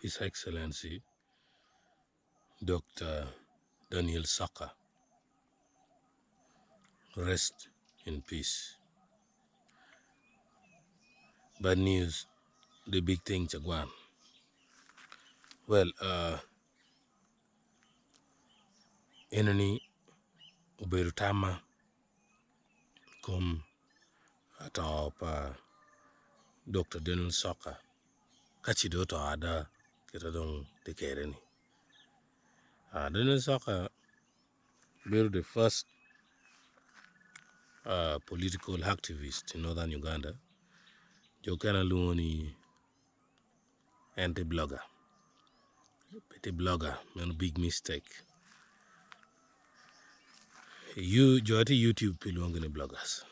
His Excellency Dr. Daniel Saka. Rest in peace. Bad news, the big thing Chagwan. Well, enemy Uberutama come atop Dr. Daniel Saka. Kachido to ada kita dong tekere ni. Daniel Saka were the first political activist in northern Uganda. Jokana Luoni anti-blogger. Petty blogger, no big mistake. You joati YouTube pilongene bloggers.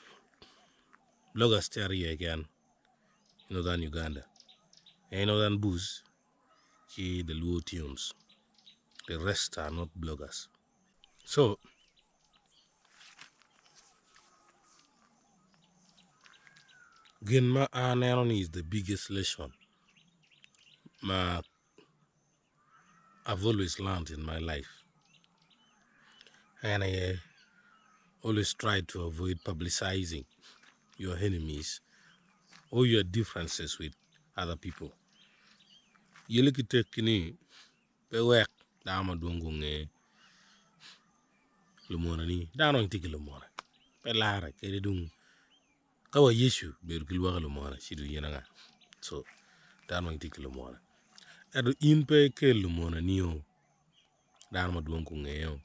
Bloggers terry again in northern Uganda. And northern booze, the Luo tunes. The rest are not bloggers. So Genma Aneron is the biggest lesson I've always learned in my life. And I always try to avoid publicizing your enemies or your differences with other people. You look at Tekini, the work, Dama Dungunge, Lumona ni, Dano Tiki Lumona, Pelara, Keridung, Kawa Yeshu, Berkilwa Lumona, Shidu Yenanga. So, Dano Tiki Lumona. Ado inpe ke Lumona niyo, Dama Dungunge.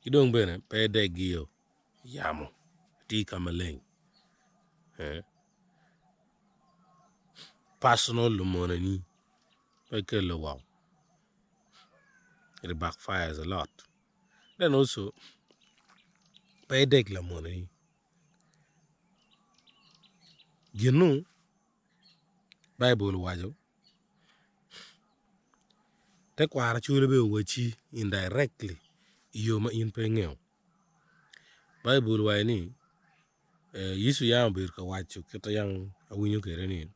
You don't bene, pay de gio, Yamo, Tika Maleng. Personal Lumona ni, Peke Wow. It backfires a lot. Then also, pay deg la money. You know, Bible wajo. Take what chule be wachi indirectly. Yoma in pengeo. Bible wa ni. Yisu yang birka wacho kita yang awinyo kere ni.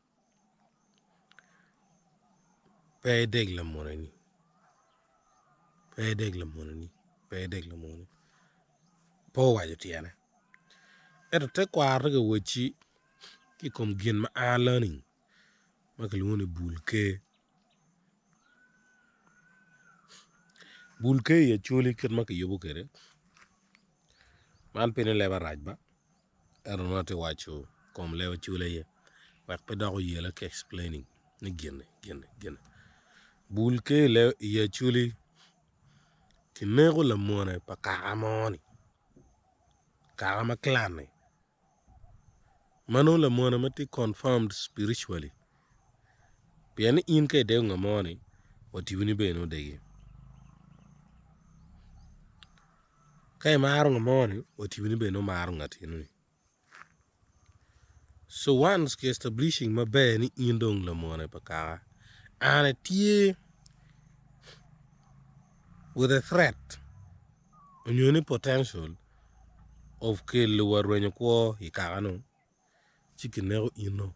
Pay deg la money. Pay deg la money. Pay deg la money. Po wajo tiana. Eto take what rega wachi. Ki kom gin ma a learning. Makaluni bulke. Bulke ya chuli kit maka yobo kere. Man pene leba rajba. Aronate wacho kom leba chule ye. Wak pedago yela ke explaining. Ni gine. Bulke le ya chuli. Kinego la mone pa kagamoni. Kagama clan. Mano la mone mati confirmed spiritually. Piani inke deo nga moni. Wati wini be no degi. Kaya maaro nga moni. Wati wini be no maaro nga tinu. So once ke establishing mabe ni indong la mone pa kaga. And tie with a threat. Unyoni potential of ke luwa rwenye kwa hikagano. Chiki nego ino.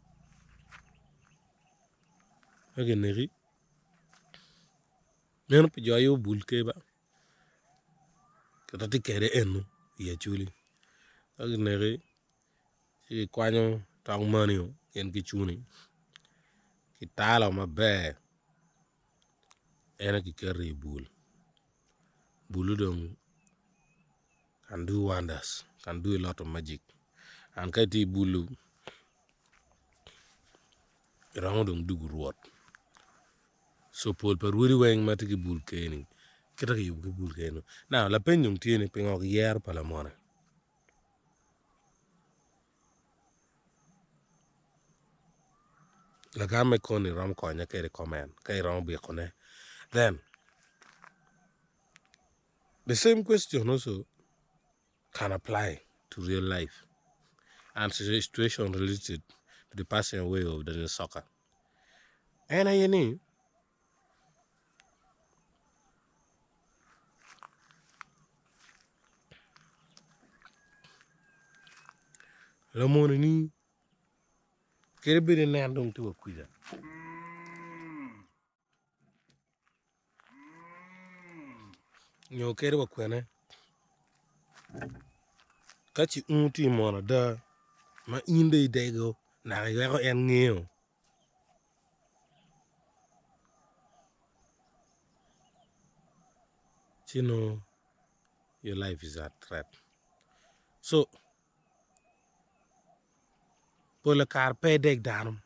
Hage negi. Neno pa joyo bulke ba. Katati kere eno. Iya chuli. Hage negi. Chiki kwanyo tang manio. Yen kichuni. Kitala mabe. Ena kikeri bul. Bulu dong can do wonders. Can do a lot of magic. And kati bulu. Rango dong dugu ruot. So Paul Perwiri weng matiki bulke ni. Kita ki yuki bulke no. Now la penyong tiene pengok yer palamona. La game koni ram konya kere comment. Kere ram be kone. Then the same question also can apply to real life and situation related to the passing away of Daniel Saka. And I ni la mona ni kere bide nandong tuwa kuja. nyo kere ba kwene kachi unti mona da ma inde dego na yo en ngeo you know your life is at threat. So pole kar pe deg danum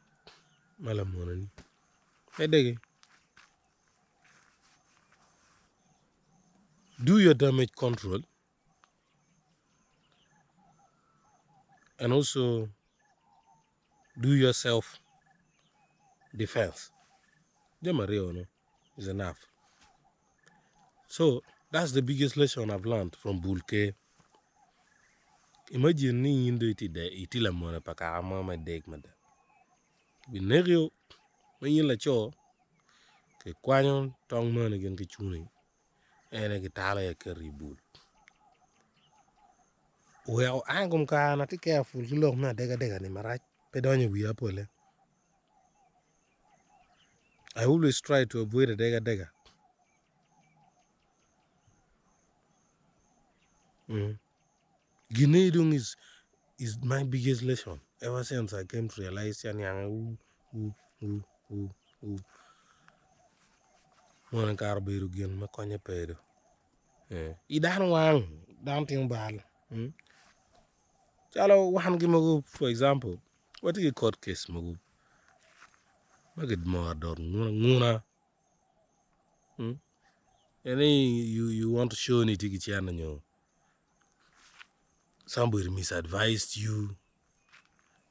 mala mona ni pe deg. Do your damage control and also do your self defense. Jamario no is enough. So that's the biggest lesson I've learned from Bulke. Imagine ni indo itila mona paka mama deg mada. Binerio when la cho ke kwanyon tong mona gen ke chuni ene ke tala ya keribul. Well, I'm going to be careful. Look, na dega ni marach. Pedonyo we apole. I always try to avoid a dega. Gineidung is my biggest lesson ever since I came to realize yang Mona karbiru gen makonya pedo. Idan wang down ting bal. Chalo wan gimagu, for example, what is a court case magu? Magid more dor nguna. And then you want to show any ticket channel. Somebody misadvised you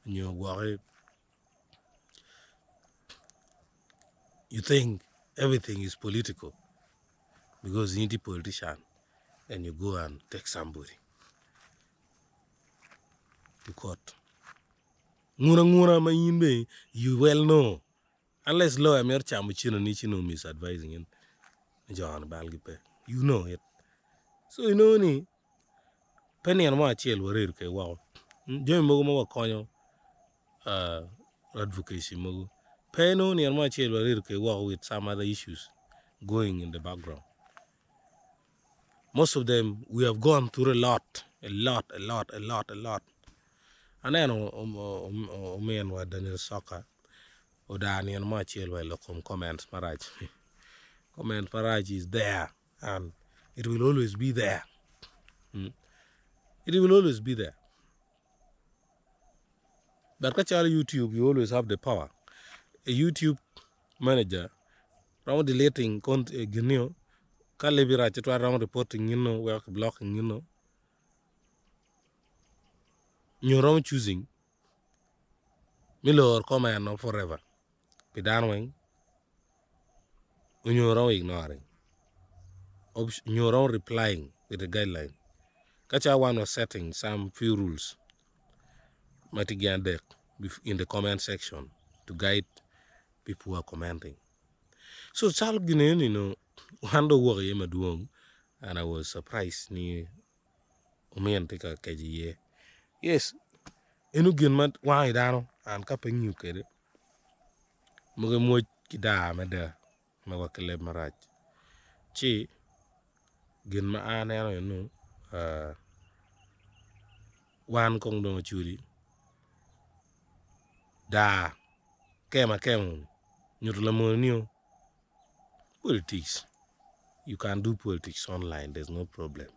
and you're worried. You think everything is political because you need a politician and you go and take somebody to court. Ngura mayimbe, you well know. Unless law am your chamuchino nichino misadvising in John Balgipe. You know it. So you know ni penny and ma chill were ke wow. Jim Mogo Conyo advocacy Mogo. Penny and ma chill were ke wow with some other issues going in the background. Most of them we have gone through a lot. And then me and what Daniel Soccer or Daniel Machiel will come comments Maraj. Comment Maraj is there and it will always be there. It will always be there. But Kachal YouTube, you always have the power. A YouTube manager, around deleting content, Kalibira to around reporting, work blocking, you're wrong choosing. Milo or comment no forever. Pidanwing, you're wrong ignoring. You're wrong replying with the guideline. Kacha one was setting some few rules in the comment section to guide people who are commenting. So Charles Guinean, handle work doing, and I was surprised ni umiantika KGA. Yes, inu mat why down and capping you kid. Mugamu kida mada mawakale maraj. Chi gin ma ane wan kong dong churi da kema nyutlamonio politics. You can do politics online, there's no problem.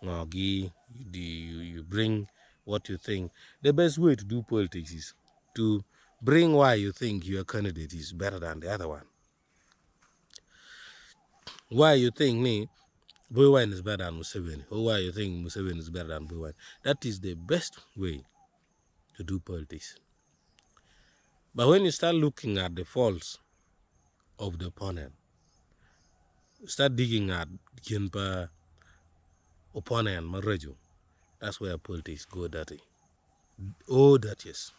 Ngogi, you bring what you think. The best way to do politics is to bring why you think your candidate is better than the other one. Why you think me Boy Wine is better than Museveni, or why you think Museveni is better than Boy Wine. That is the best way to do politics. But when you start looking at the faults of the opponent, start digging at Kinpa opponent, Marejo, that's where politics go dirty. Oh, that is.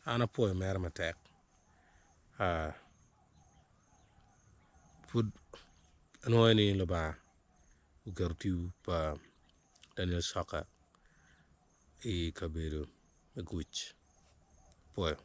And a poor madam attack. Put annoying Laba, who got to Daniel Saka, a Kabiru, a Guch. Poor.